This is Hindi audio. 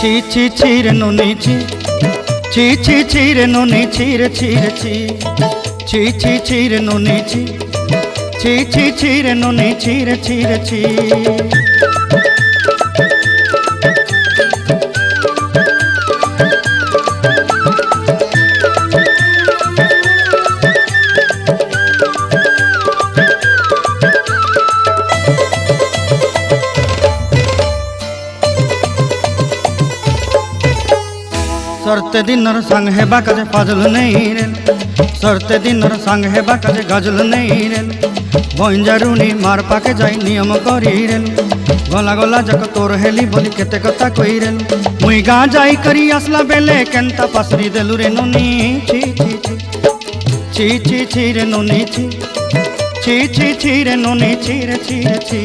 ছি ছি ছি রে নুনি ছি ছি ছি ছি রে নুনি ছি রে ছি রে ছি ছি ছি ছি রে নুনি ছি ছি ছি ছি রে নুনি ছি রে ছি রে ছি। सरते दिनर संग हेबा काजे फाजल नहीं रेल सरते दिनर संग हेबा काजे गजल नहीं रेल बंजारुनी मार पाके जाई नियम करी रेल गला गला जक तोर हेली बोली केते कथा कई रेल मुई गा जाई करी असला बेले केंता पासरी देलु रे नुनी छी छी छी छी छी छी रे नुनी छी छी छी छी रे नुनी छी रे छी रे छी।